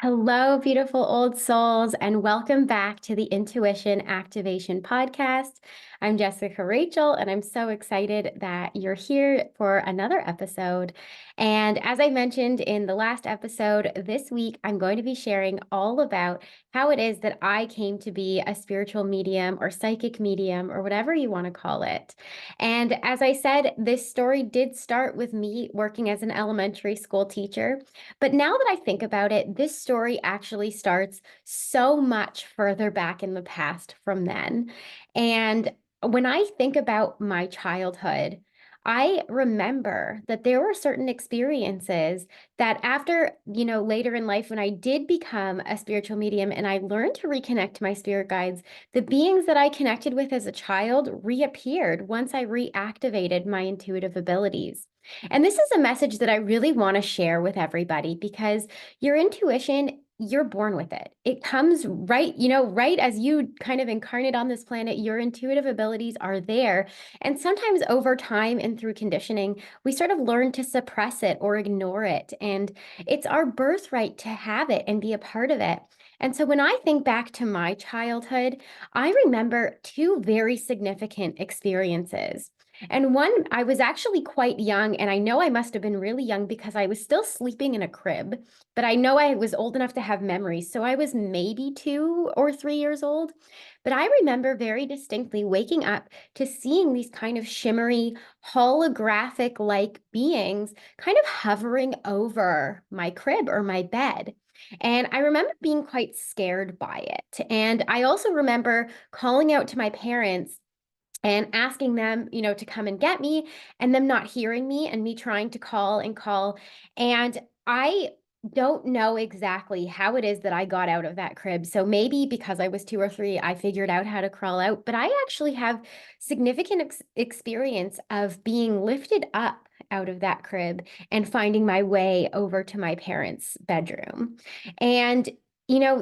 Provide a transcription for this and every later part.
Hello, beautiful old souls, and welcome back to the Intuition Activation Podcast. I'm Jessica Rachel, and I'm so excited that you're here for another episode. And as I mentioned in the last episode, this week I'm going to be sharing all about how it is that I came to be a spiritual medium or psychic medium or whatever you want to call it. And as I said, this story did start with me working as an elementary school teacher. But now that I think about it, this story actually starts so much further back in the past from then. And when I think about my childhood, I remember that there were certain experiences that after, later in life, when I did become a spiritual medium and I learned to reconnect to my spirit guides, the beings that I connected with as a child reappeared once I reactivated my intuitive abilities. And this is a message that I really want to share with everybody because your intuition, you're born with it. It comes right, right as you kind of incarnate on this planet, your intuitive abilities are there. And sometimes over time and through conditioning, we sort of learn to suppress it or ignore it. And it's our birthright to have it and be a part of it. And so when I think back to my childhood, I remember two very significant experiences. And one, I was actually quite young, and I know I must have been really young because I was still sleeping in a crib, but I know I was old enough to have memories. So I was maybe 2 or 3 years old. But I remember very distinctly waking up to seeing these kind of shimmery, holographic like beings kind of hovering over my crib or my bed. And I remember being quite scared by it. And I also remember calling out to my parents and asking them, to come and get me and them not hearing me and me trying to call and call. And I don't know exactly how it is that I got out of that crib. So maybe because I was 2 or 3, I figured out how to crawl out. But I actually have significant experience of being lifted up out of that crib and finding my way over to my parents' bedroom. And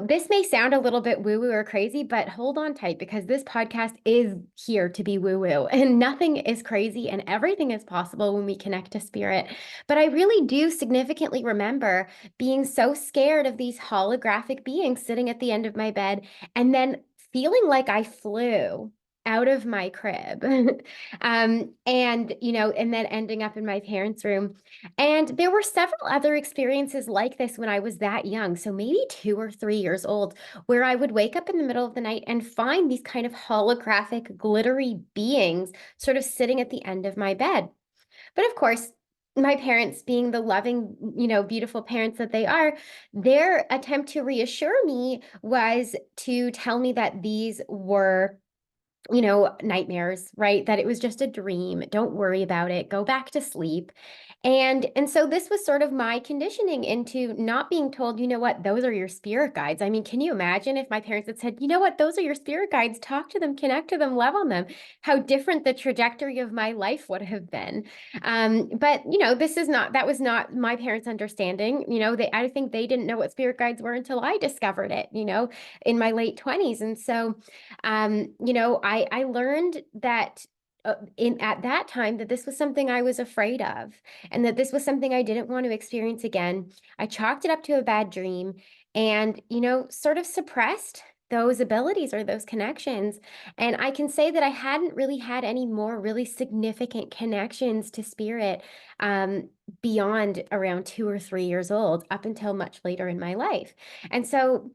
this may sound a little bit woo woo or crazy, but hold on tight because this podcast is here to be woo woo and nothing is crazy and everything is possible when we connect to spirit. But I really do significantly remember being so scared of these holographic beings sitting at the end of my bed and then feeling like I flew out of my crib and then ending up in my parents' room. And there were several other experiences like this when I was that young, so maybe 2 or 3 years old, where I would wake up in the middle of the night and find these kind of holographic, glittery beings sort of sitting at the end of my bed. But of course, my parents, being the loving, beautiful parents that they are, their attempt to reassure me was to tell me that these were nightmares, right? That it was just a dream. Don't worry about it. Go back to sleep. And so this was sort of my conditioning into not being told, you know what, those are your spirit guides. I mean, can you imagine if my parents had said, you know what, those are your spirit guides, talk to them, connect to them, love on them, how different the trajectory of my life would have been. But that was not my parents' understanding. I think they didn't know what spirit guides were until I discovered it, in my late 20s. And so I learned that in at that time that this was something I was afraid of and that this was something I didn't want to experience again. I chalked it up to a bad dream and, sort of suppressed those abilities or those connections. And I can say that I hadn't really had any more really significant connections to spirit beyond around 2 or 3 years old up until much later in my life. And so,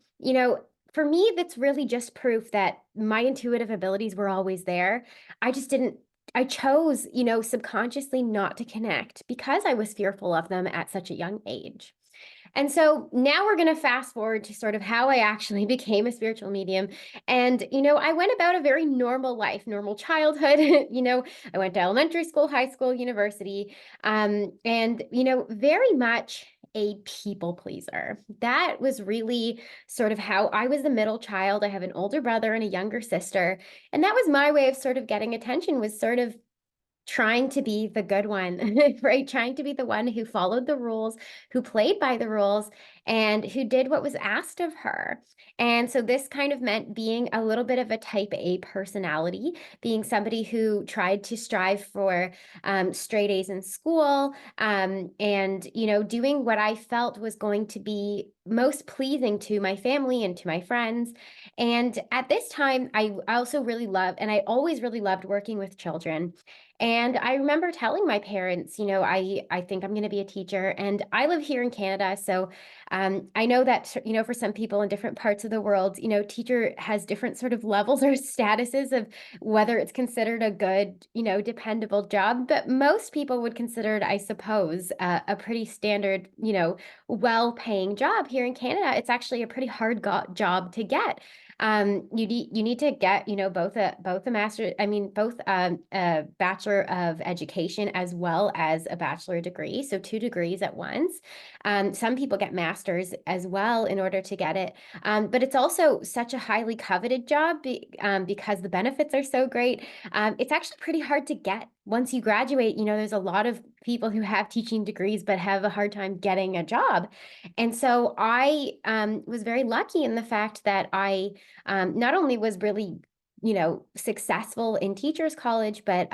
for me, that's really just proof that my intuitive abilities were always there. I just didn't, I chose, subconsciously not to connect because I was fearful of them at such a young age. And so now we're going to fast forward to sort of how I actually became a spiritual medium. And, I went about a very normal life, normal childhood. I went to elementary school, high school, university, and, very much a people pleaser. That was really sort of how I was the middle child. I have an older brother and a younger sister. And that was my way of sort of getting attention was sort of trying to be the good one, right? Trying to be the one who followed the rules, who played by the rules, and who did what was asked of her. And so this kind of meant being a little bit of a type A personality, being somebody who tried to strive for straight A's in school, and, doing what I felt was going to be most pleasing to my family and to my friends. And at this time, I also really loved, and I always really loved working with children. And I remember telling my parents, I think I'm going to be a teacher. And I live here in Canada. So I know that, for some people in different parts of the world, teacher has different sort of levels or statuses of whether it's considered a good, dependable job. But most people would consider it, I suppose, a pretty standard, well-paying job here in Canada. It's actually a pretty hard job to get. You need to get, both a master, I mean, both a bachelor of education as well as a bachelor degree, so 2 degrees at once. Some people get masters as well in order to get it. But it's also such a highly coveted job because the benefits are so great. It's actually pretty hard to get once you graduate. There's a lot of people who have teaching degrees but have a hard time getting a job. And so I was very lucky in the fact that I not only was really, successful in teachers college, but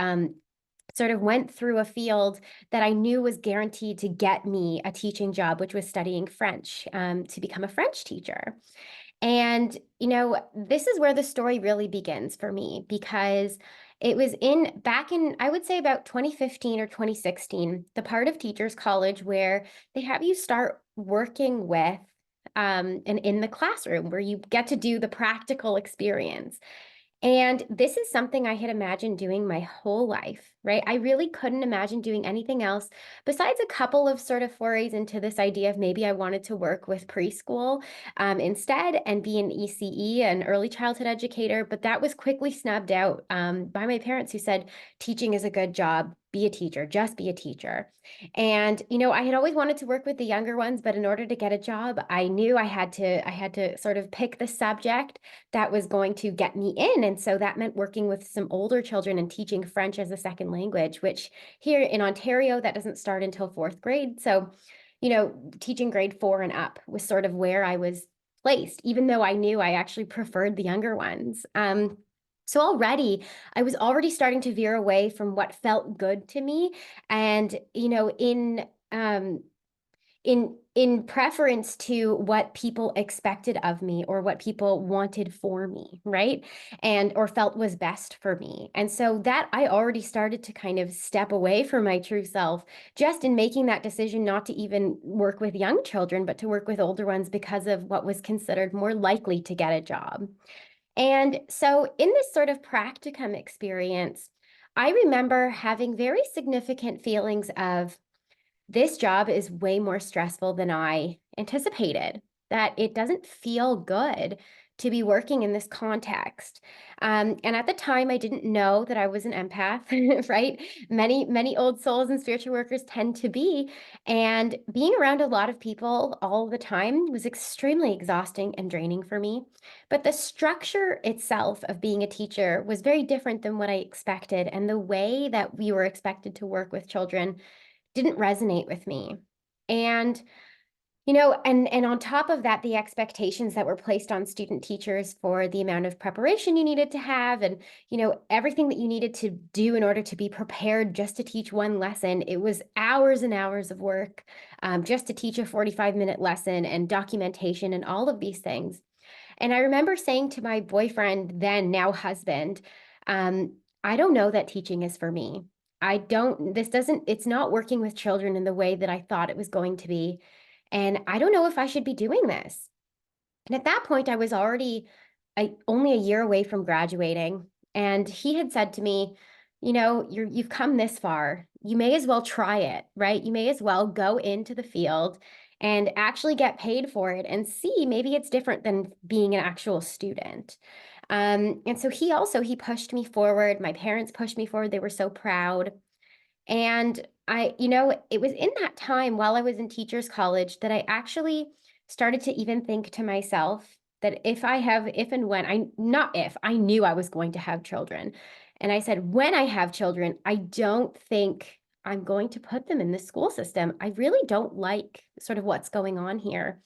sort of went through a field that I knew was guaranteed to get me a teaching job, which was studying French, to become a French teacher. And, this is where the story really begins for me, because it was back in, I would say, about 2015 or 2016, the part of Teachers College where they have you start working with and in the classroom, where you get to do the practical experience. And this is something I had imagined doing my whole life, right? I really couldn't imagine doing anything else besides a couple of sort of forays into this idea of maybe I wanted to work with preschool instead and be an ECE, an early childhood educator. But that was quickly snubbed out by my parents, who said, teaching is a good job. Be a teacher, just be a teacher. And, I had always wanted to work with the younger ones, but in order to get a job, I knew I had to sort of pick the subject that was going to get me in. And so that meant working with some older children and teaching French as a second language, which here in Ontario, that doesn't start until 4th grade. So, teaching grade 4 and up was sort of where I was placed, even though I knew I actually preferred the younger ones. So I was already starting to veer away from what felt good to me. And, in preference to what people expected of me or what people wanted for me, right? And or felt was best for me. And so that I already started to kind of step away from my true self just in making that decision not to even work with young children, but to work with older ones because of what was considered more likely to get a job. And so in this sort of practicum experience, I remember having very significant feelings of, this job is way more stressful than I anticipated, that it doesn't feel good to be working in this context. And at the time, I didn't know that I was an empath, right? Many old souls and spiritual workers tend to be. And being around a lot of people all the time was extremely exhausting and draining for me. But the structure itself of being a teacher was very different than what I expected. And the way that we were expected to work with children didn't resonate with me. And and on top of that, the expectations that were placed on student teachers for the amount of preparation you needed to have, and everything that you needed to do in order to be prepared just to teach one lesson. It was hours and hours of work just to teach a 45-minute lesson, and documentation and all of these things. And I remember saying to my boyfriend, then now husband, I don't know that teaching is for me. It's not working with children in the way that I thought it was going to be. And I don't know if I should be doing this. And at that point, I was already only a year away from graduating. And he had said to me, you've come this far. You may as well try it, right? You may as well go into the field and actually get paid for it and see, maybe it's different than being an actual student. And so he pushed me forward. My parents pushed me forward. They were so proud. And it was in that time while I was in teachers college that I actually started to even think to myself that if and when not if, I knew I was going to have children. And I said, when I have children, I don't think I'm going to put them in the school system. I really don't like sort of what's going on here.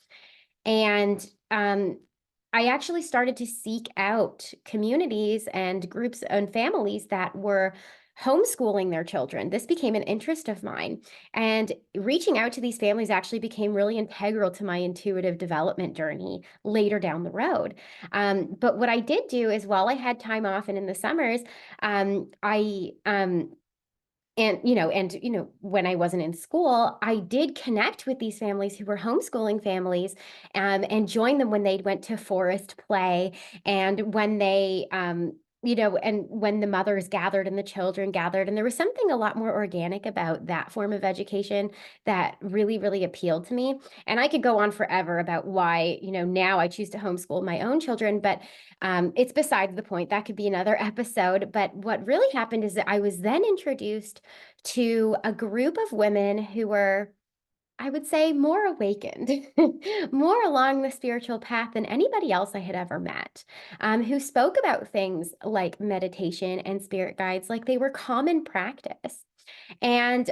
And I actually started to seek out communities and groups and families that were homeschooling their children. This became an interest of mine. And reaching out to these families actually became really integral to my intuitive development journey later down the road. But what I did do is while I had time off and in the summers, I when I wasn't in school, I did connect with these families who were homeschooling families, and join them when they went to forest play, and when they and when the mothers gathered and the children gathered. And there was something a lot more organic about that form of education that really, really appealed to me. And I could go on forever about why, now I choose to homeschool my own children, but it's besides the point. That could be another episode. But what really happened is that I was then introduced to a group of women who were, I would say, more awakened, more along the spiritual path than anybody else I had ever met, who spoke about things like meditation and spirit guides like they were common practice. And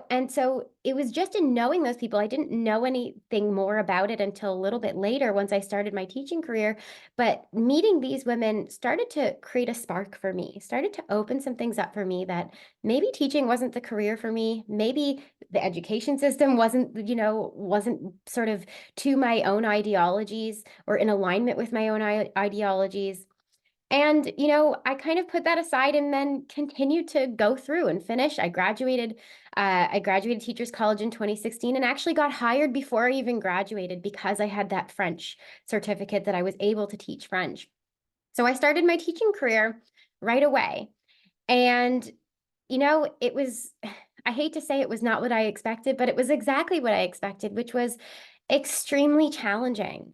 and so it was just in knowing those people. I didn't know anything more about it until a little bit later once I started my teaching career. But meeting these women started to create a spark for me, started to open some things up for me that maybe teaching wasn't the career for me. Maybe the education system wasn't sort of to my own ideologies or in alignment with my own ideologies. And, I kind of put that aside and then continued to go through and finish. I graduated Teachers College in 2016 and actually got hired before I even graduated because I had that French certificate that I was able to teach French. So I started my teaching career right away. And, it was, I hate to say it was not what I expected, but it was exactly what I expected, which was extremely challenging.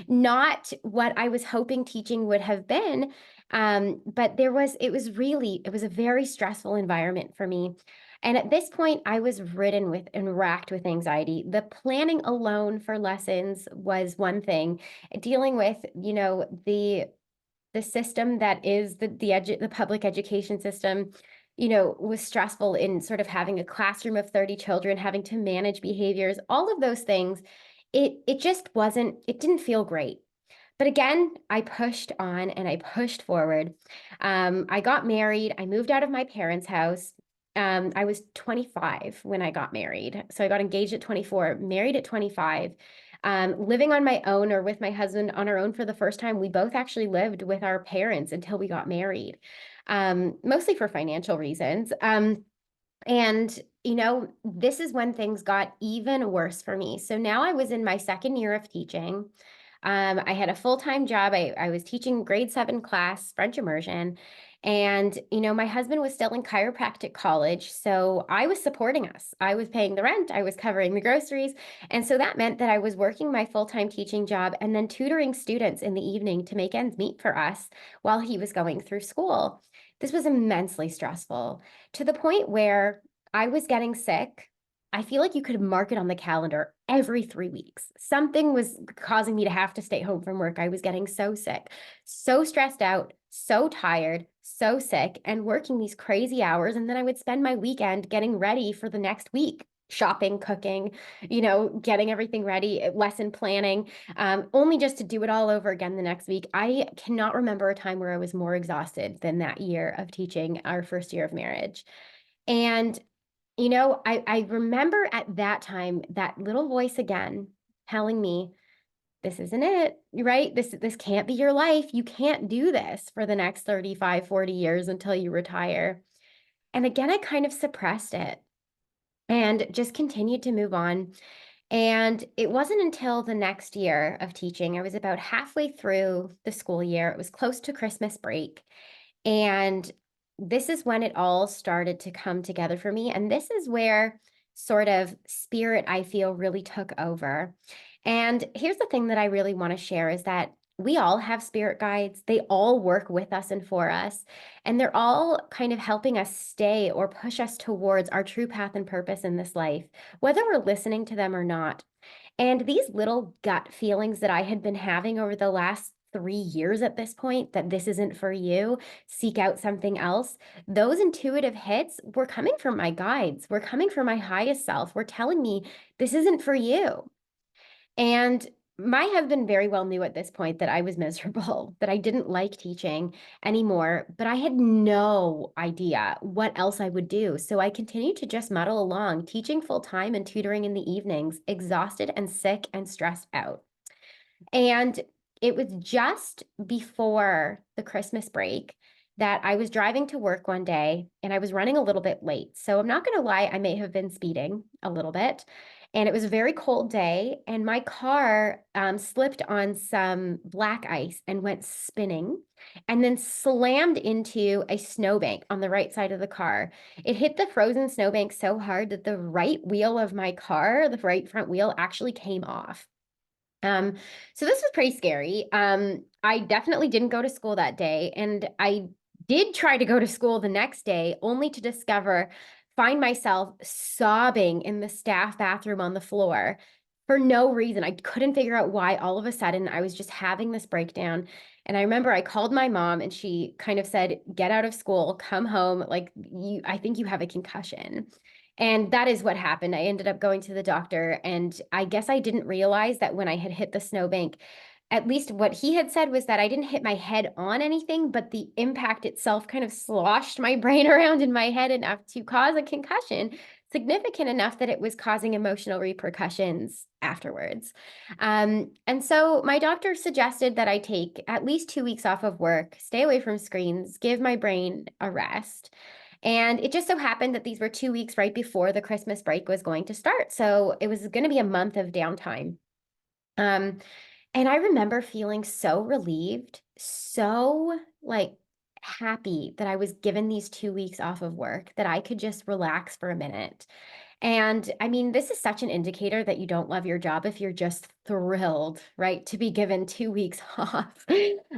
Not what I was hoping teaching would have been. But it was a very stressful environment for me. And at this point, I was ridden with and racked with anxiety. The planning alone for lessons was one thing. Dealing with, the system that is the public education system, was stressful in sort of having a classroom of 30 children, having to manage behaviors, all of those things. It didn't feel great. But again, I pushed on and I pushed forward. I got married. I moved out of my parents' house. I was 25 when I got married. So I got engaged at 24, married at 25. Living on my own or with my husband on our own for the first time. We both actually lived with our parents until we got married, mostly for financial reasons. And, this is when things got even worse for me. So now I was in my second year of teaching. I had a full-time job. I was teaching grade 7 class, French immersion. And, my husband was still in chiropractic college. So I was supporting us. I was paying the rent. I was covering the groceries. And so that meant that I was working my full-time teaching job and then tutoring students in the evening to make ends meet for us while he was going through school. This was immensely stressful to the point where I was getting sick. I feel like you could mark it on the calendar every 3 weeks. Something was causing me to have to stay home from work. I was getting so sick, so stressed out, so tired, so sick, and working these crazy hours. And then I would spend my weekend getting ready for the next week, shopping, cooking, getting everything ready, lesson planning, only just to do it all over again the next week. I cannot remember a time where I was more exhausted than that year of teaching our first year of marriage. And I remember at that time, that little voice again telling me, this isn't it, right? This can't be your life. You can't do this for the next 35, 40 years until you retire. And again, I kind of suppressed it and just continued to move on. And it wasn't until the next year of teaching, I was about halfway through the school year. It was close to Christmas break. And this is when it all started to come together for me. And this is where sort of spirit, I feel, really took over. And here's the thing that I really want to share is that we all have spirit guides. They all work with us and for us. And they're all kind of helping us stay or push us towards our true path and purpose in this life, whether we're listening to them or not. And these little gut feelings that I had been having over the last 3 years at this point that this isn't for you, seek out something else. Those intuitive hits were coming from my guides, were coming from my highest self, were telling me this isn't for you. And my husband very well knew at this point that I was miserable, that I didn't like teaching anymore, but I had no idea what else I would do. So I continued to just muddle along, teaching full time and tutoring in the evenings, exhausted and sick and stressed out. And it was just before the Christmas break that I was driving to work one day and I was running a little bit late. So I'm not going to lie, I may have been speeding a little bit. And it was a very cold day, and my car slipped on some black ice and went spinning and then slammed into a snowbank on the right side of the car. It hit the frozen snowbank so hard that the right wheel of my car, the right front wheel, actually came off. Um, so this was pretty scary. I definitely didn't go to school that day, and I did try to go to school the next day, only to find myself sobbing in the staff bathroom on the floor for no reason. I couldn't figure out why all of a sudden I was just having this breakdown. And I remember I called my mom and she kind of said, "Get out of school, come home. Like I think you have a concussion." And that is what happened. I ended up going to the doctor, and I guess I didn't realize that when I had hit the snowbank, at least what he had said was that I didn't hit my head on anything, but the impact itself kind of sloshed my brain around in my head enough to cause a concussion, significant enough that it was causing emotional repercussions afterwards. And so my doctor suggested that I take at least 2 weeks off of work, stay away from screens, give my brain a rest. And it just so happened that these were 2 weeks right before the Christmas break was going to start. So it was going to be a month of downtime. Um, and I remember feeling so relieved, so like happy that I was given these 2 weeks off of work, that I could just relax for a minute. And I mean, this is such an indicator that you don't love your job if you're just thrilled, right, to be given 2 weeks off.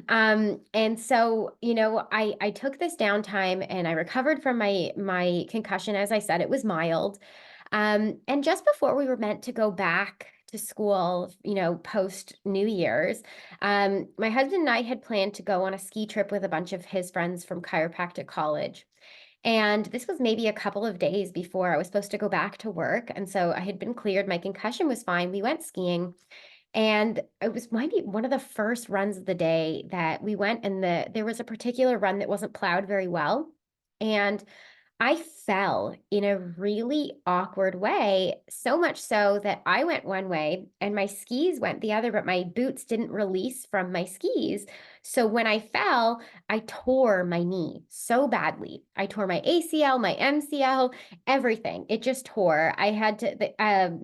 And so, I took this downtime and I recovered from my concussion. As I said, it was mild. And just before we were meant to go back to school, post New Year's, my husband and I had planned to go on a ski trip with a bunch of his friends from chiropractic college. And this was maybe a couple of days before I was supposed to go back to work. And so I had been cleared. My concussion was fine. We went skiing. And it was maybe one of the first runs of the day that we went, and there was a particular run that wasn't plowed very well. And I fell in a really awkward way, so much so that I went one way and my skis went the other, but my boots didn't release from my skis. So when I fell, I tore my knee so badly. I tore my ACL, my MCL, everything. It just tore. I had to,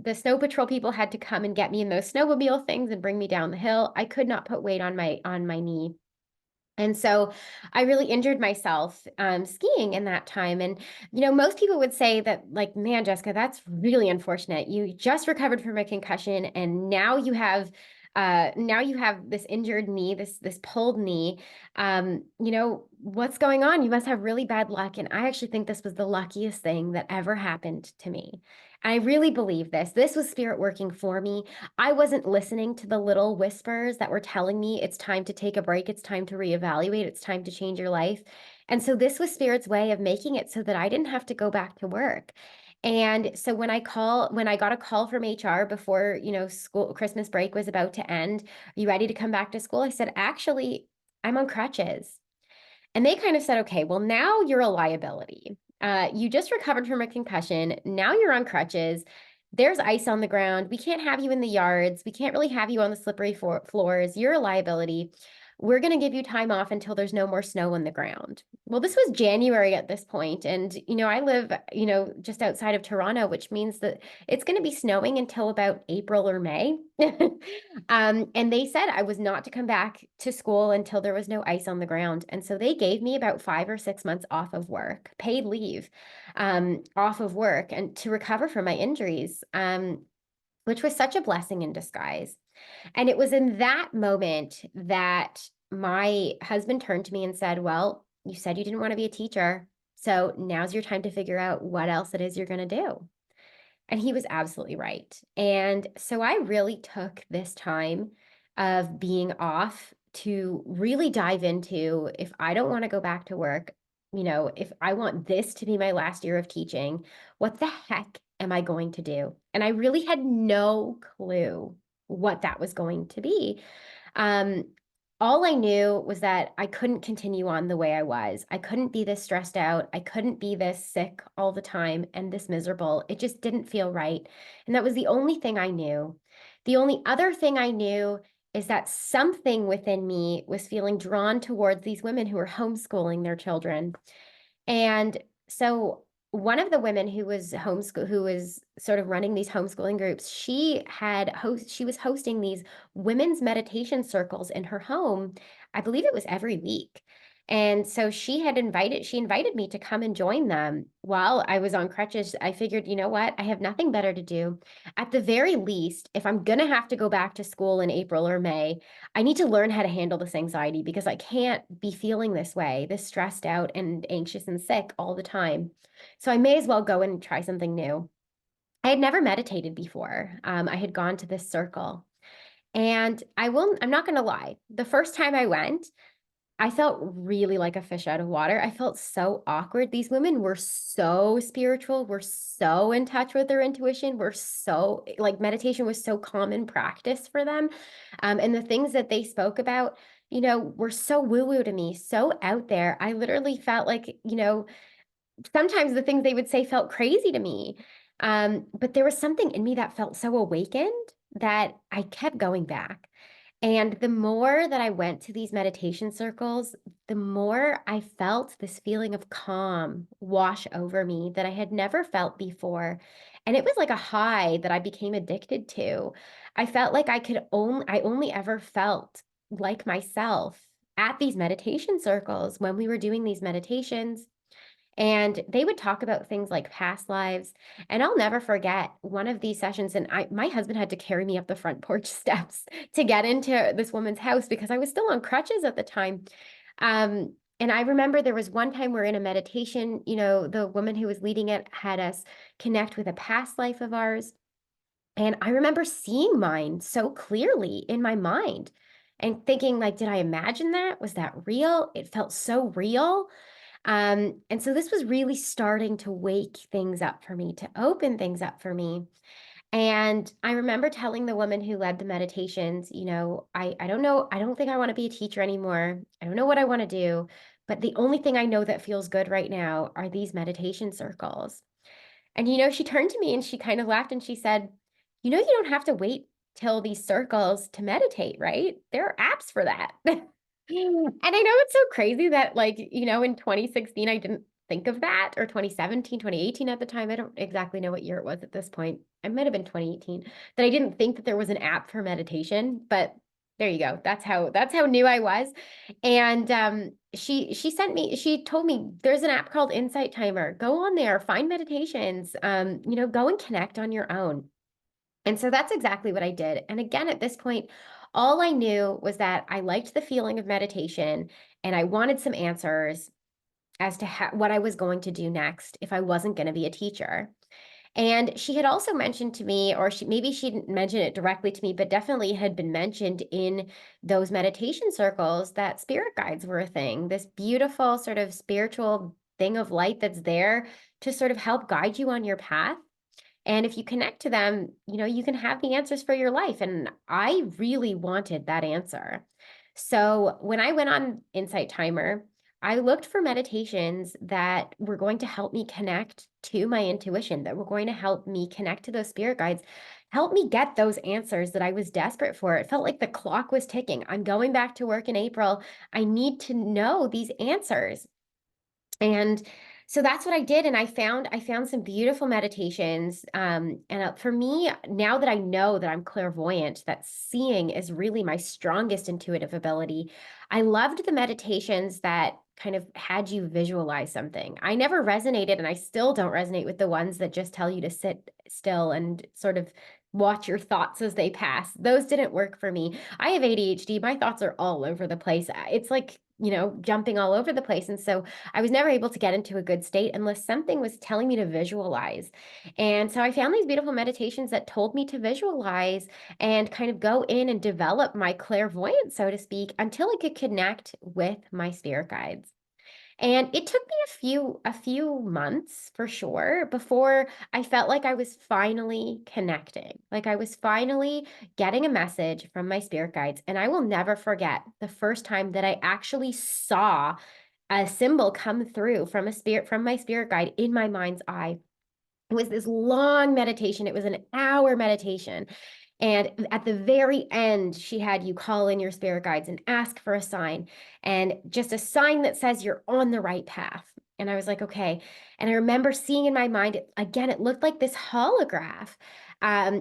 the snow patrol people had to come and get me in those snowmobile things and bring me down the hill. I could not put weight on my knee. And so I really injured myself skiing in that time. And, most people would say that, like, man, Jessica, that's really unfortunate. You just recovered from a concussion and now you have this injured knee, this pulled knee. What's going on? You must have really bad luck. And I actually think this was the luckiest thing that ever happened to me. I really believe this. This was spirit working for me. I wasn't listening to the little whispers that were telling me it's time to take a break, it's time to reevaluate, it's time to change your life. And so this was spirit's way of making it so that I didn't have to go back to work. And so when I got a call from HR before, school Christmas break was about to end, "Are you ready to come back to school?" I said, "Actually, I'm on crutches." And they kind of said, "Okay, well, now you're a liability. You just recovered from a concussion. Now you're on crutches. There's ice on the ground. We can't have you in the yards. We can't really have you on the slippery floors. You're a liability. We're going to give you time off until there's no more snow on the ground." Well, this was January at this point, and I live, just outside of Toronto, which means that it's going to be snowing until about April or May. And they said I was not to come back to school until there was no ice on the ground. And so they gave me about 5 or 6 months off of work, paid leave, off of work, and to recover from my injuries, which was such a blessing in disguise. And it was in that moment that my husband turned to me and said, "Well, you said you didn't want to be a teacher. So now's your time to figure out what else it is you're going to do." And he was absolutely right. And so I really took this time of being off to really dive into, if I don't want to go back to work, if I want this to be my last year of teaching, what the heck am I going to do? And I really had no clue what that was going to be. Um, all I knew was that I couldn't continue on the way I was. I couldn't be this stressed out. I couldn't be this sick all the time and this miserable. It just didn't feel right. And that was the only thing I knew. The only other thing I knew is that something within me was feeling drawn towards these women who were homeschooling their children. And so one of the women who was sort of running these homeschooling groups, she was hosting these women's meditation circles in her home. I believe it was every week. And so she invited me to come and join them while I was on crutches. I figured, you know what? I have nothing better to do. At the very least, if I'm going to have to go back to school in April or May, I need to learn how to handle this anxiety because I can't be feeling this way, this stressed out and anxious and sick all the time. So I may as well go and try something new. I had never meditated before. I had gone to this circle. And I'm not going to lie. The first time I went, I felt really like a fish out of water. I felt so awkward. These women were so spiritual, were so in touch with their intuition, were so like meditation was so common practice for them. And the things that they spoke about, were so woo-woo to me, so out there. I literally felt like, sometimes the things they would say felt crazy to me. But there was something in me that felt so awakened that I kept going back. And the more that I went to these meditation circles, the more I felt this feeling of calm wash over me that I had never felt before. And it was like a high that I became addicted to. I felt like I only ever felt like myself at these meditation circles when we were doing these meditations. And they would talk about things like past lives. And I'll never forget one of these sessions. And my husband had to carry me up the front porch steps to get into this woman's house because I was still on crutches at the time. And I remember there was one time we're in a meditation, the woman who was leading it had us connect with a past life of ours. And I remember seeing mine so clearly in my mind and thinking, like, did I imagine that? Was that real? It felt so real. And so this was really starting to wake things up for me, to open things up for me. And I remember telling the woman who led the meditations, I don't know, I don't think I want to be a teacher anymore. I don't know what I want to do, but the only thing I know that feels good right now are these meditation circles. And, she turned to me and she kind of laughed and she said, you don't have to wait till these circles to meditate, right? There are apps for that. And I know it's so crazy that, like, in 2016, I didn't think of that, or 2017, 2018 at the time. I don't exactly know what year it was at this point. It might have been 2018 that I didn't think that there was an app for meditation, but there you go. That's how new I was. And she told me there's an app called Insight Timer. Go on there, find meditations, go and connect on your own. And so that's exactly what I did. And again, at this point, all I knew was that I liked the feeling of meditation and I wanted some answers as to what I was going to do next if I wasn't going to be a teacher. And she had also mentioned to me, or maybe she didn't mention it directly to me, but definitely had been mentioned in those meditation circles that spirit guides were a thing, this beautiful sort of spiritual thing of light that's there to sort of help guide you on your path. And if you connect to them, you can have the answers for your life. And I really wanted that answer. So when I went on Insight Timer, I looked for meditations that were going to help me connect to my intuition, that were going to help me connect to those spirit guides, help me get those answers that I was desperate for. It felt like the clock was ticking. I'm going back to work in April. I need to know these answers. And so that's what I did. And I found some beautiful meditations. And for me, now that I know that I'm clairvoyant, that seeing is really my strongest intuitive ability, I loved the meditations that kind of had you visualize something. I never resonated, and I still don't resonate with the ones that just tell you to sit still and sort of watch your thoughts as they pass. Those didn't work for me. I have ADHD. My thoughts are all over the place. It's like jumping all over the place. And so I was never able to get into a good state unless something was telling me to visualize. And so I found these beautiful meditations that told me to visualize and kind of go in and develop my clairvoyance, so to speak, until I could connect with my spirit guides. And it took me a few months for sure before I felt like I was finally connecting. Like I was finally getting a message from my spirit guides. And I will never forget the first time that I actually saw a symbol come through from my spirit guide in my mind's eye. It was this long meditation. It was an hour meditation. And at the very end, she had you call in your spirit guides and ask for a sign, and just a sign that says you're on the right path. And I was like, okay. And I remember seeing in my mind, again, it looked like this holograph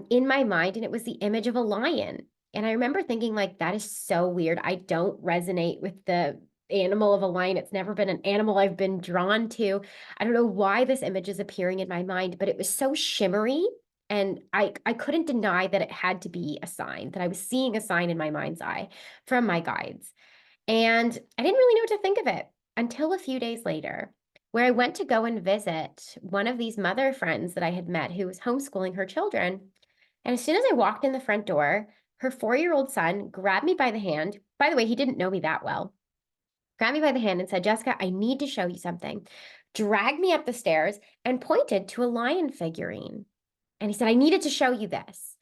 in my mind, and it was the image of a lion. And I remember thinking, like, that is so weird. I don't resonate with the animal of a lion. It's never been an animal I've been drawn to. I don't know why this image is appearing in my mind, but it was so shimmery. And I couldn't deny that it had to be a sign, that I was seeing a sign in my mind's eye from my guides. And I didn't really know what to think of it until a few days later, where I went to go and visit one of these mother friends that I had met who was homeschooling her children. And as soon as I walked in the front door, her 4-year-old son grabbed me by the hand. By the way, he didn't know me that well. Grabbed me by the hand and said, Jessica, I need to show you something. Dragged me up the stairs and pointed to a lion figurine. And he said, I needed to show you this.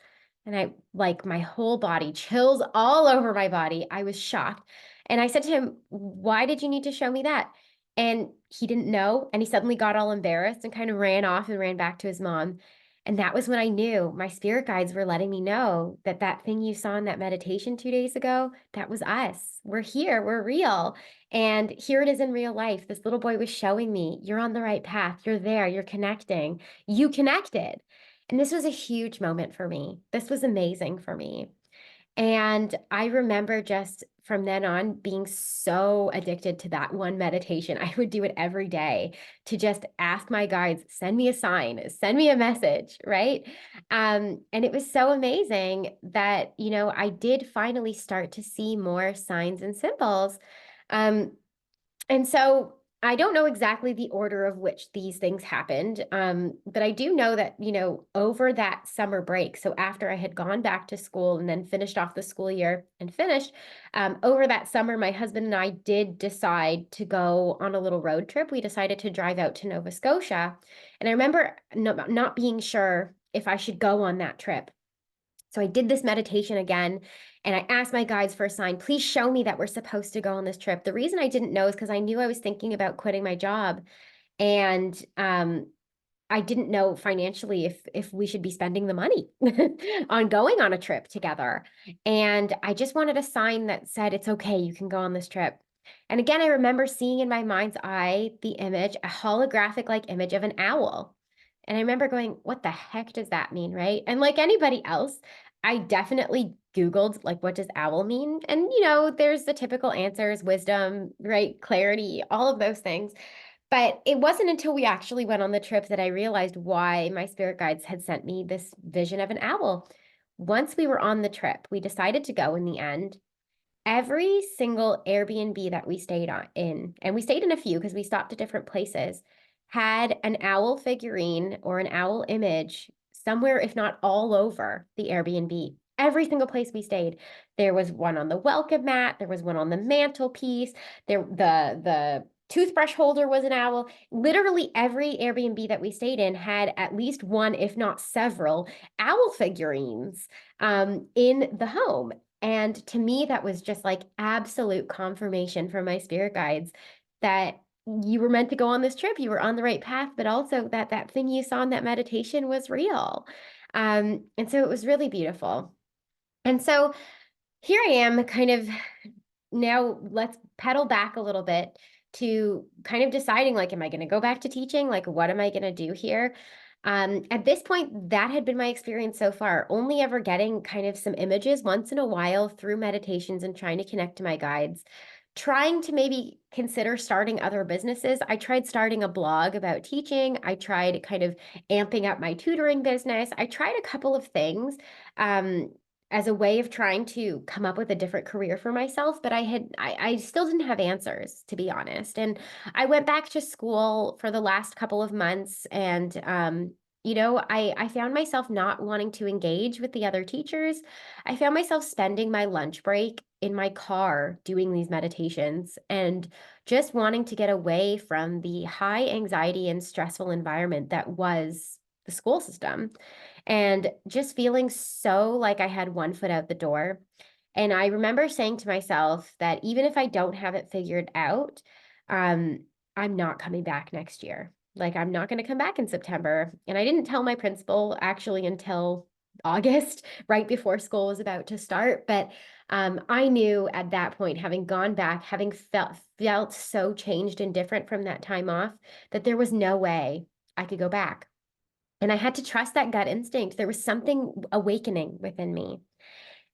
And I, like, my whole body, chills all over my body. I was shocked. And I said to him, why did you need to show me that? And he didn't know. And he suddenly got all embarrassed and kind of ran off and ran back to his mom. And that was when I knew my spirit guides were letting me know that that thing you saw in that meditation 2 days ago, that was us. We're here, we're real. And here it is in real life. This little boy was showing me, you're on the right path. You're there, you're connecting. You connected. And this was a huge moment for me. This was amazing for me. And I remember just from then on being so addicted to that one meditation. I would do it every day to just ask my guides, send me a sign, send me a message, right? And it was so amazing that, I did finally start to see more signs and symbols. Um, and so I don't know exactly the order of which these things happened, but I do know that, over that summer break, so after I had gone back to school and then finished off the school year and finished, over that summer, my husband and I did decide to go on a little road trip. We decided to drive out to Nova Scotia. And I remember not being sure if I should go on that trip. So I did this meditation again, and I asked my guides for a sign. Please show me that we're supposed to go on this trip. The reason I didn't know is because I knew I was thinking about quitting my job, and I didn't know financially if we should be spending the money on going on a trip together. And I just wanted a sign that said it's okay, you can go on this trip. And again, I remember seeing in my mind's eye the image, a holographic like image of an owl. And I remember going, what the heck does that mean, right? And like anybody else, I definitely Googled, like, what does owl mean? And, there's the typical answers, wisdom, right? Clarity, all of those things. But it wasn't until we actually went on the trip that I realized why my spirit guides had sent me this vision of an owl. Once we were on the trip, we decided to go in the end. Every single Airbnb that we stayed in, and we stayed in a few because we stopped at different places, had an owl figurine or an owl image somewhere, if not all over the Airbnb. Every single place we stayed, there was one on the welcome mat, there was one on the mantelpiece, the toothbrush holder was an owl. Literally every Airbnb that we stayed in had at least one, if not several, owl figurines in the home. And to me, that was just like absolute confirmation from my spirit guides that you were meant to go on this trip. You were on the right path, but also that that thing you saw in that meditation was real. And so it was really beautiful. And so here I am, kind of now let's pedal back a little bit to kind of deciding, like, am I going to go back to teaching? Like, what am I going to do here? At this point, that had been my experience so far, only ever getting kind of some images once in a while through meditations and trying to connect to my guides, trying to maybe consider starting other businesses. I tried starting a blog about teaching. I tried kind of amping up my tutoring business. I tried a couple of things. as a way of trying to come up with a different career for myself, but I still didn't have answers, to be honest. And I went back to school for the last couple of months, and I found myself not wanting to engage with the other teachers. I found myself spending my lunch break in my car doing these meditations and just wanting to get away from the high anxiety and stressful environment that was the school system, and just feeling so like I had one foot out the door. And I remember saying to myself that even if I don't have it figured out, um, I'm not coming back next year. Like, I'm not going to come back in September. And I didn't tell my principal actually until August, right before school was about to start. But I knew at that point, having gone back, having felt so changed and different from that time off, that there was no way I could go back. And I had to trust that gut instinct. There was something awakening within me.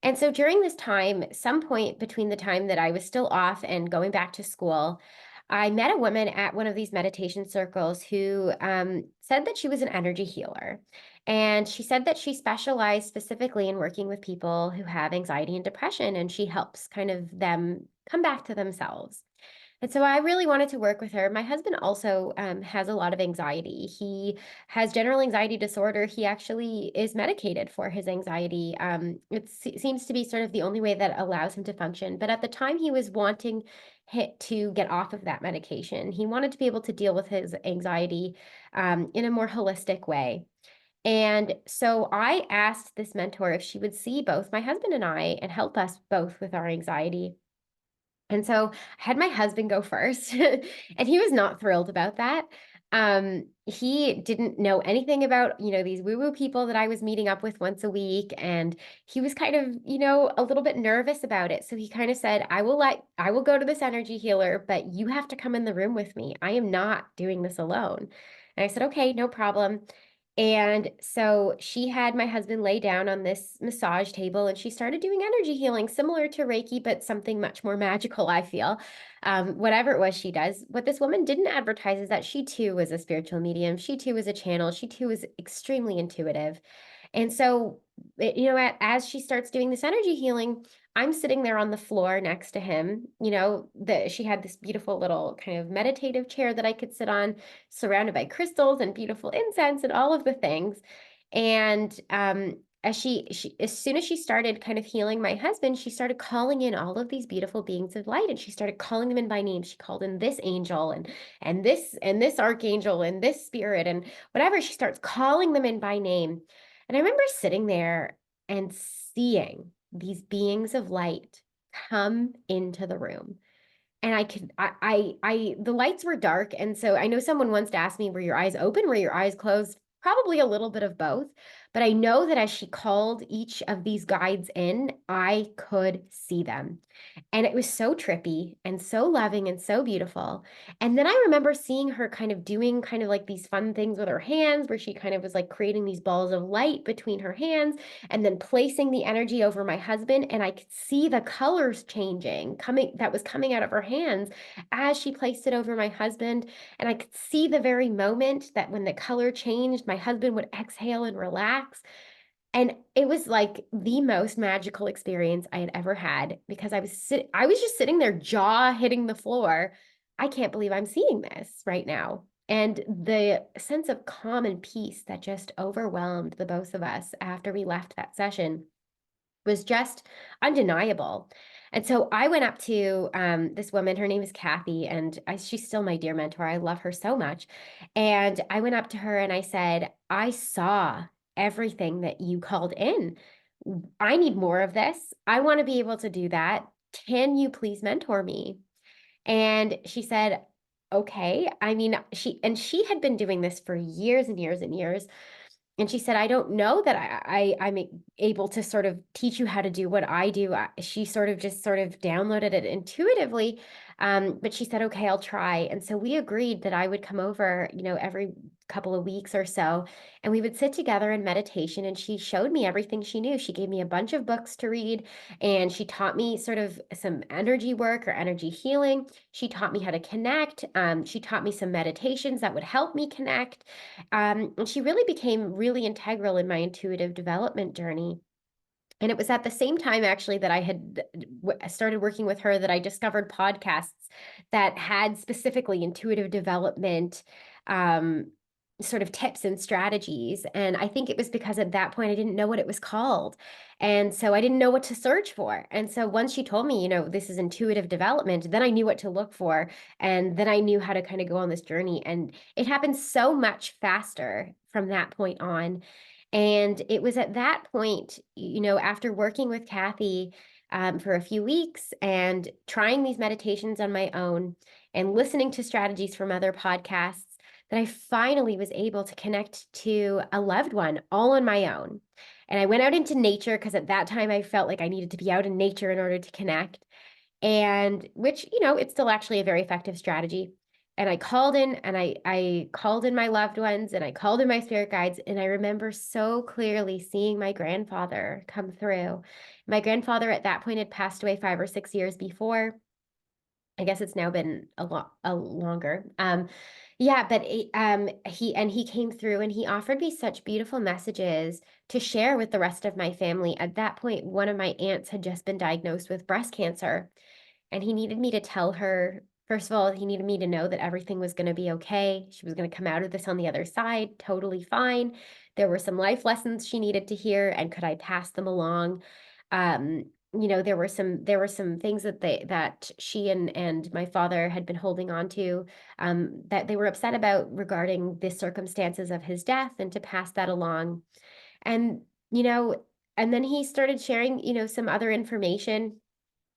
And so during this time, some point between the time that I was still off and going back to school, I met a woman at one of these meditation circles who said that she was an energy healer. And she said that she specialized specifically in working with people who have anxiety and depression, and she helps kind of them come back to themselves. And so I really wanted to work with her. My husband also has a lot of anxiety. He has general anxiety disorder. He actually is medicated for his anxiety. Seems to be sort of the only way that allows him to function. But at the time, he was wanting to get off of that medication. He wanted to be able to deal with his anxiety in a more holistic way. And so I asked this mentor if she would see both my husband and I and help us both with our anxiety. And so I had my husband go first, and he was not thrilled about that. He didn't know anything about, these woo-woo people that I was meeting up with once a week, and he was kind of, a little bit nervous about it. So he kind of said, I will go to this energy healer, but you have to come in the room with me. I am not doing this alone. And I said, okay, no problem. And so she had my husband lay down on this massage table, and she started doing energy healing, similar to Reiki, but something much more magical, I feel. Whatever it was she does. What this woman didn't advertise is that she too was a spiritual medium. She too was a channel. She too was extremely intuitive. And so, as she starts doing this energy healing, I'm sitting there on the floor next to him. She had this beautiful little kind of meditative chair that I could sit on, surrounded by crystals and beautiful incense and all of the things. And as soon as she started kind of healing my husband, she started calling in all of these beautiful beings of light, and she started calling them in by name. She called in this angel and this archangel and this spirit and whatever. She starts calling them in by name. And I remember sitting there and seeing these beings of light come into the room. And the lights were dark. And so I know someone once asked me, were your eyes open? Were your eyes closed? Probably a little bit of both. But I know that as she called each of these guides in, I could see them. And it was so trippy and so loving and so beautiful. And then I remember seeing her kind of doing kind of like these fun things with her hands, where she kind of was like creating these balls of light between her hands and then placing the energy over my husband. And I could see the colors changing, that was coming out of her hands as she placed it over my husband. And I could see the very moment that when the color changed, my husband would exhale and relax. And it was like the most magical experience I had ever had, because I was just sitting there, jaw hitting the floor. I can't believe I'm seeing this right now. And the sense of calm and peace that just overwhelmed the both of us after we left that session was just undeniable. And so I went up to this woman. Her name is Kathy, and she's still my dear mentor. I love her so much. And I went up to her and I said, I saw everything that you called in. I need more of this. I want to be able to do that. Can you please mentor me? And she said, okay. I mean, she had been doing this for years and years and years. And she said, I don't know that I'm able to sort of teach you how to do what I do. She sort of just sort of downloaded it intuitively. But she said, okay, I'll try. And so we agreed that I would come over, every couple of weeks or so, and we would sit together in meditation. And she showed me everything she knew. She gave me a bunch of books to read, and she taught me sort of some energy work or energy healing. She taught me how to connect. She taught me some meditations that would help me connect. And she really became really integral in my intuitive development journey. And it was at the same time, actually, that I had started working with her that I discovered podcasts that had specifically intuitive development sort of tips and strategies. And I think it was because at that point I didn't know what it was called. And so I didn't know what to search for. And so once she told me, this is intuitive development, then I knew what to look for. And then I knew how to kind of go on this journey. And it happened so much faster from that point on. And it was at that point, after working with Kathy for a few weeks and trying these meditations on my own and listening to strategies from other podcasts, that I finally was able to connect to a loved one all on my own. And I went out into nature because at that time I felt like I needed to be out in nature in order to connect. And which, it's still actually a very effective strategy. And I called in and I called in my loved ones and I called in my spirit guides. And I remember so clearly seeing my grandfather come through. My grandfather at that point had passed away 5 or 6 years before. I guess it's now been a lot longer. Yeah, but he came through and he offered me such beautiful messages to share with the rest of my family. At that point, one of my aunts had just been diagnosed with breast cancer, and he needed me to tell her, first of all, he needed me to know that everything was going to be okay. She was going to come out of this on the other side, totally fine. There were some life lessons she needed to hear, and could I pass them along? There were some things that she and my father had been holding on to, that they were upset about regarding the circumstances of his death, and to pass that along. And you know, and then he started sharing, some other information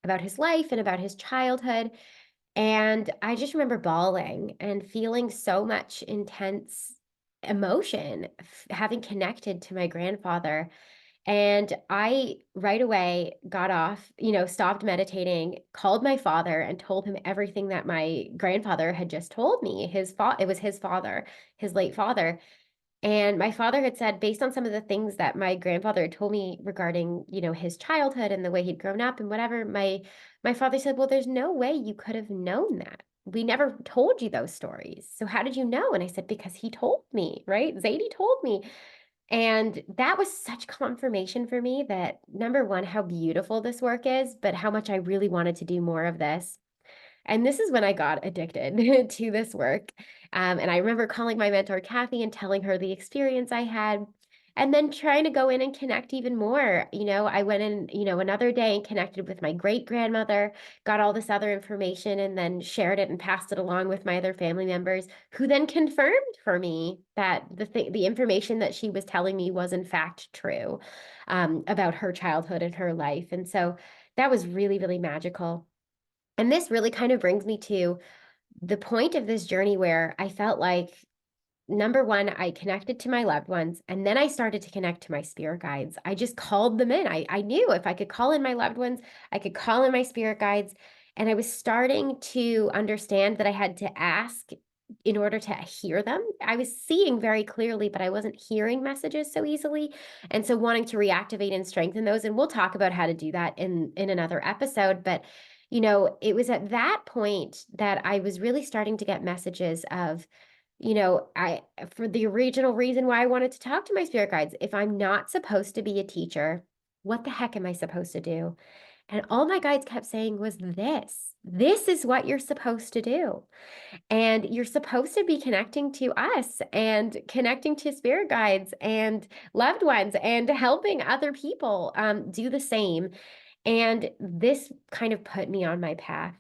about his life and about his childhood. And I just remember bawling and feeling so much intense emotion, having connected to my grandfather. And I right away got off, stopped meditating, called my father and told him everything that my grandfather had just told me. It was his father, his late father. And my father had said, based on some of the things that my grandfather had told me regarding, his childhood and the way he'd grown up and whatever, my father said, well, there's no way you could have known that. We never told you those stories. So how did you know? And I said, because he told me, right? Zadie told me. And that was such confirmation for me that, number one, how beautiful this work is, but how much I really wanted to do more of this. And this is when I got addicted to this work. And I remember calling my mentor, Kathy, and telling her the experience I had, and then trying to go in and connect even more. I went in, another day and connected with my great grandmother, got all this other information, and then shared it and passed it along with my other family members, who then confirmed for me that the information that she was telling me was in fact true, about her childhood and her life. And so that was really, really magical. And this really kind of brings me to the point of this journey where I felt like, number one, I connected to my loved ones, and then I started to connect to my spirit guides. I just called them in. I knew if I could call in my loved ones, I could call in my spirit guides. And I was starting to understand that I had to ask in order to hear them. I was seeing very clearly, but I wasn't hearing messages so easily. And so wanting to reactivate and strengthen those. And we'll talk about how to do that in another episode. But it was at that point that I was really starting to get messages of, I, for the original reason why I wanted to talk to my spirit guides, if I'm not supposed to be a teacher, what the heck am I supposed to do? And all my guides kept saying was this is what you're supposed to do. And you're supposed to be connecting to us and connecting to spirit guides and loved ones and helping other people do the same. And this kind of put me on my path.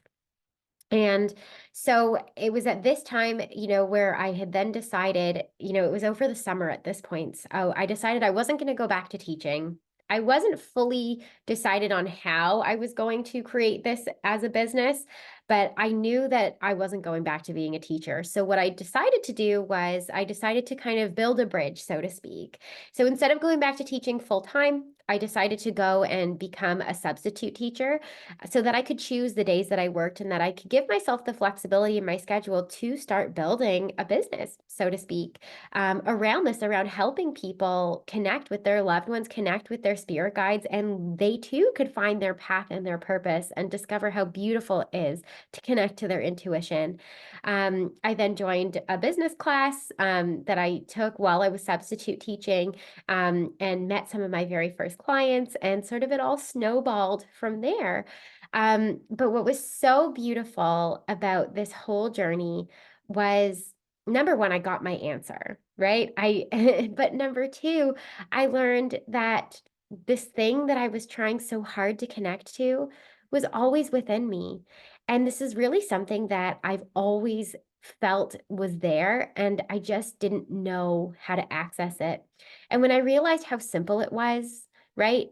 And so it was at this time, where I had then decided, it was over the summer at this point. So I decided I wasn't going to go back to teaching. I wasn't fully decided on how I was going to create this as a business, but I knew that I wasn't going back to being a teacher. So what I decided to do was I decided to kind of build a bridge, so to speak. So instead of going back to teaching full time, I decided to go and become a substitute teacher so that I could choose the days that I worked and that I could give myself the flexibility in my schedule to start building a business, so to speak, around this, around helping people connect with their loved ones, connect with their spirit guides, and they too could find their path and their purpose and discover how beautiful it is to connect to their intuition. I then joined a business class that I took while I was substitute teaching, and met some of my very first clients, and sort of it all snowballed from there. But what was so beautiful about this whole journey was number one, I got my answer, right? But number two, I learned that this thing that I was trying so hard to connect to was always within me. And this is really something that I've always felt was there, and I just didn't know how to access it. And when I realized how simple it was, right?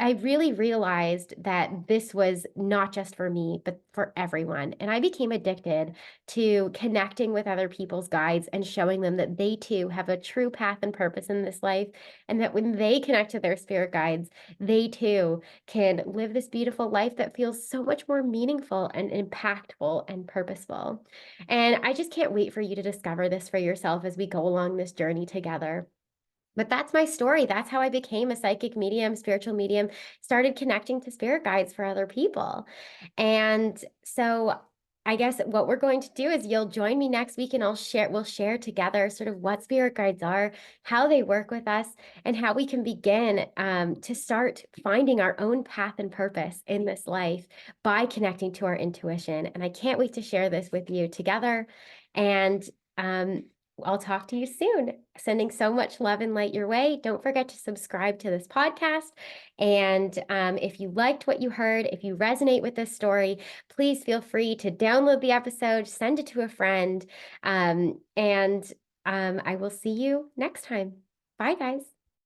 I really realized that this was not just for me, but for everyone. And I became addicted to connecting with other people's guides and showing them that they too have a true path and purpose in this life. And that when they connect to their spirit guides, they too can live this beautiful life that feels so much more meaningful and impactful and purposeful. And I just can't wait for you to discover this for yourself as we go along this journey together. But that's my story. That's how I became a psychic medium, spiritual medium, started connecting to spirit guides for other people. And so I guess what we're going to do is you'll join me next week and we'll share together sort of what spirit guides are, how they work with us, and how we can begin to start finding our own path and purpose in this life by connecting to our intuition. And I can't wait to share this with you together. And um, I'll talk to you soon. Sending so much love and light your way. Don't forget to subscribe to this podcast. And if you liked what you heard, if you resonate with this story, please feel free to download the episode, send it to a friend, and I will see you next time. Bye, guys.